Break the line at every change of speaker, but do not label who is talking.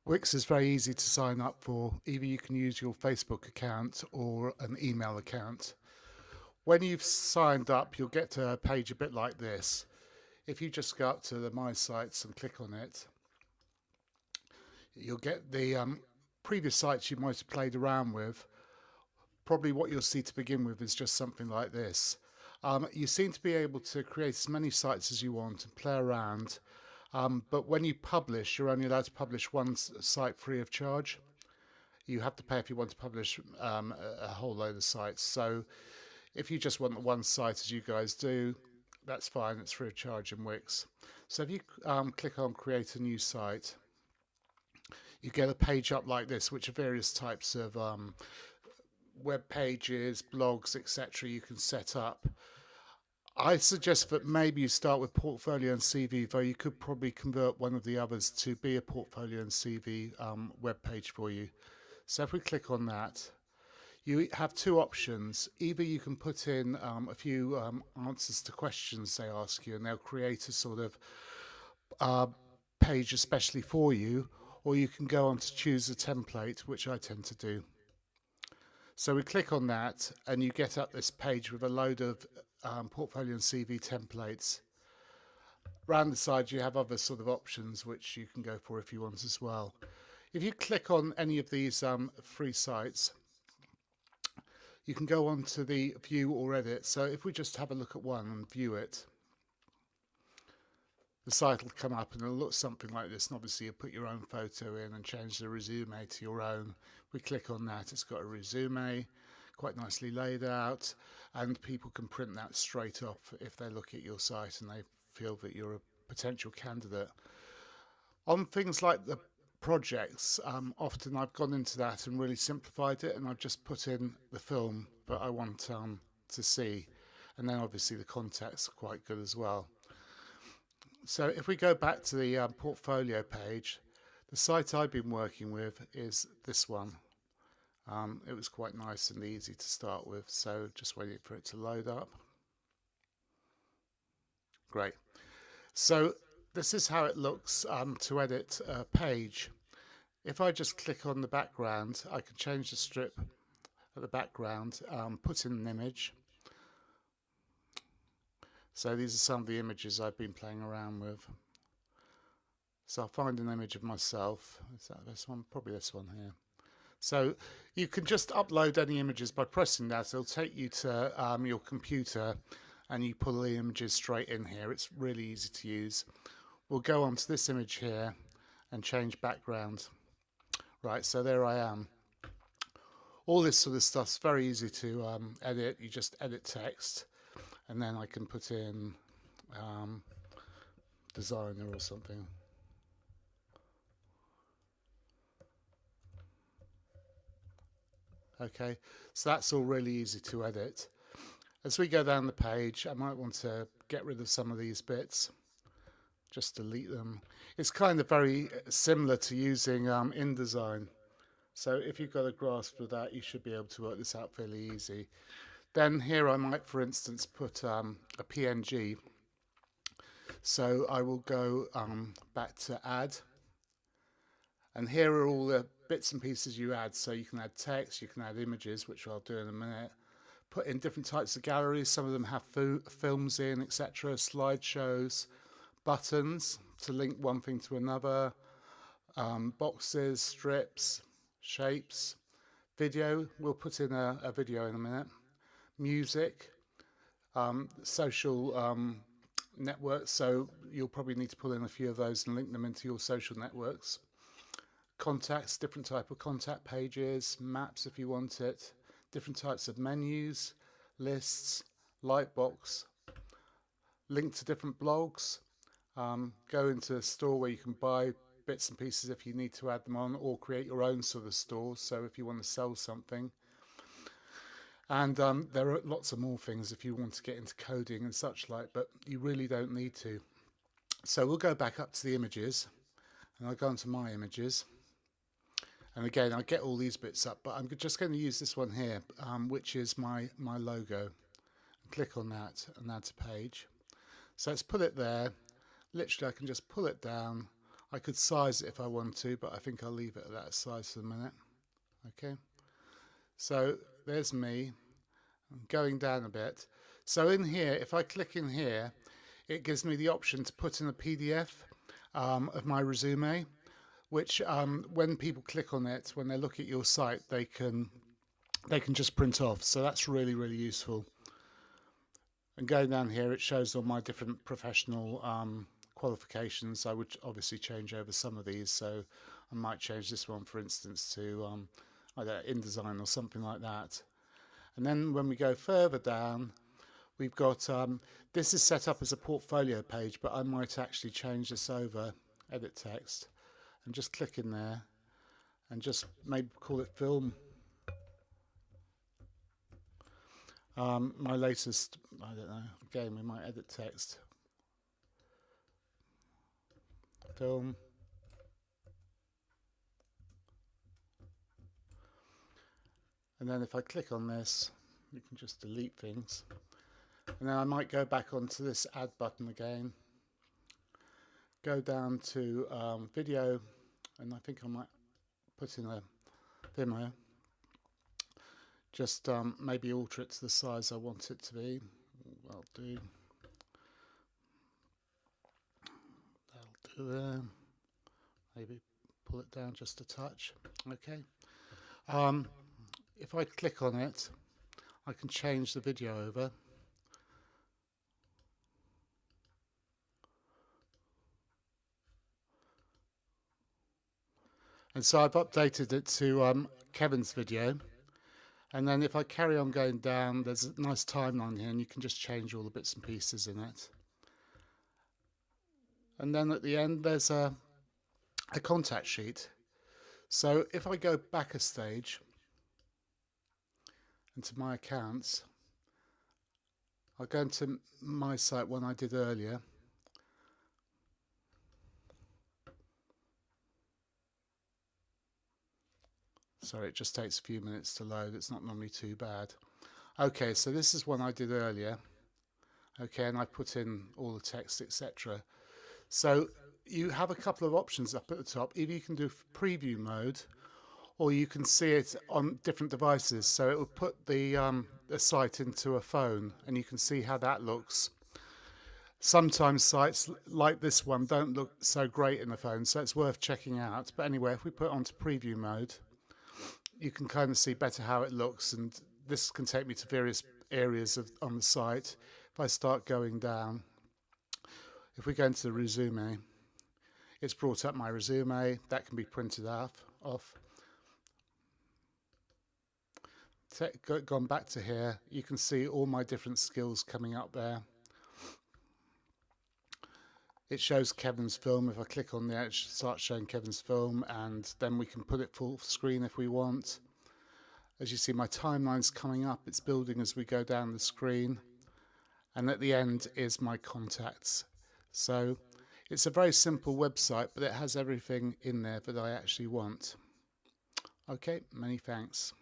Wix is very easy to sign up for. Either you can use your Facebook account or an email account. When you've signed up, you'll get to a page a bit like this. If you just go up to the My Sites and click on it, you'll get the previous sites you might have played around with. Probably what you'll see to begin with is just something like this. You seem to be able to create as many sites as you want and play around, but when you publish, you're only allowed to publish one site free of charge. You have to pay if you want to publish a whole load of sites. So if you just want the one site, as you guys do, that's fine, it's free of charge in Wix. So if you click on create a new site, you get a page up like this, which are various types of web pages, blogs, etc. you can set up. I suggest that maybe you start with portfolio and CV, though you could probably convert one of the others to be a portfolio and CV web page for you. So if we click on that, you have two options. Either you can put in a few answers to questions they ask you, and they'll create a sort of page especially for you, or you can go on to choose a template, which I tend to do. So we click on that and you get up this page with a load of portfolio and CV templates. Around the side you have other sort of options which you can go for if you want as well. If you click on any of these free sites, you can go on to the view or edit. So if we just have a look at one and view it, the site will come up and it'll look something like this, and obviously you put your own photo in and change the resume to your own. We click on that, it's got a resume, quite nicely laid out, and people can print that straight off if they look at your site and they feel that you're a potential candidate. On things like the projects, often I've gone into that and really simplified it, and I've just put in the film that I want to see, and then obviously the contacts are quite good as well. So if we go back to the portfolio page, the site I've been working with is this one. It was quite nice and easy to start with, so just waiting for it to load up. Great. So this is how it looks to edit a page. If I just click on the background, I can change the strip at the background, put in an image. So these are some of the images I've been playing around with. So I'll find an image of myself. Is that this one? Probably this one here. So you can just upload any images by pressing that. It'll take you to your computer and you pull the images straight in here. It's really easy to use. We'll go on to this image here and change background. Right, so there I am. All this sort of stuff's very easy to edit. You just edit text, and then I can put in designer or something. Okay, so that's all really easy to edit. As we go down the page, I might want to get rid of some of these bits, just delete them. It's kind of very similar to using InDesign. So if you've got a grasp of that, you should be able to work this out fairly easy. Then here I might, for instance, put a PNG. So I will go back to add. And here are all the bits and pieces you add. So you can add text, you can add images, which I'll do in a minute. Put in different types of galleries. Some of them have films in, etc., slideshows, buttons to link one thing to another, boxes, strips, shapes, video. We'll put in a video in a minute. Music, social networks. So you'll probably need to pull in a few of those and link them into your social networks. Contacts, different type of contact pages, maps if you want it, different types of menus, lists, lightbox, link to different blogs, go into a store where you can buy bits and pieces if you need to add them on, or create your own sort of store, so if you want to sell something. And there are lots of more things if you want to get into coding and such like, but you really don't need to. So we'll go back up to the images, and I'll go into my images. And again, I get all these bits up, but I'm just going to use this one here, which is my logo. Click on that and add to page. So let's put it there. Literally, I can just pull it down. I could size it if I want to, but I think I'll leave it at that size for the minute. Okay, so there's me. I'm going down a bit. So in here, if I click in here, it gives me the option to put in a PDF of my resume, which when people click on it, when they look at your site, they can just print off. So that's really, really useful. And going down here, it shows all my different professional qualifications. I would obviously change over some of these, so I might change this one, for instance, to either InDesign or something like that. And then when we go further down, we've got this is set up as a portfolio page, but I might actually change this over, edit text, and just click in there and just maybe call it film. My latest, I don't know, again, we might edit text. Film. And then if I click on this, you can just delete things. And then I might go back onto this add button again. Go down to video, and I think I might put in a Vimeo. Just maybe alter it to the size I want it to be. I'll do. That'll do there. Maybe pull it down just a touch. Okay. If I click on it, I can change the video over. And so I've updated it to Kevin's video. And then if I carry on going down, there's a nice timeline here, and you can just change all the bits and pieces in it. And then at the end, there's a contact sheet. So if I go back a stage into my accounts, I'll go into my site, one I did earlier. Sorry, it just takes a few minutes to load. It's not normally too bad. Okay, so this is one I did earlier. Okay, and I put in all the text, etc. So you have a couple of options up at the top. Either you can do preview mode, or you can see it on different devices. So it will put the site into a phone, and you can see how that looks. Sometimes sites like this one don't look so great in the phone, so it's worth checking out. But anyway, if we put it onto preview mode, you can kind of see better how it looks, and this can take me to various areas on the site. If I start going down, if we go into the resume, it's brought up my resume. That can be printed off. Gone back to here, you can see all my different skills coming up there. It shows Kevin's film. If I click on there, it starts showing Kevin's film, and then we can put it full screen if we want. As you see, my timeline's coming up. It's building as we go down the screen. And at the end is my contacts. So it's a very simple website, but it has everything in there that I actually want. Okay, many thanks.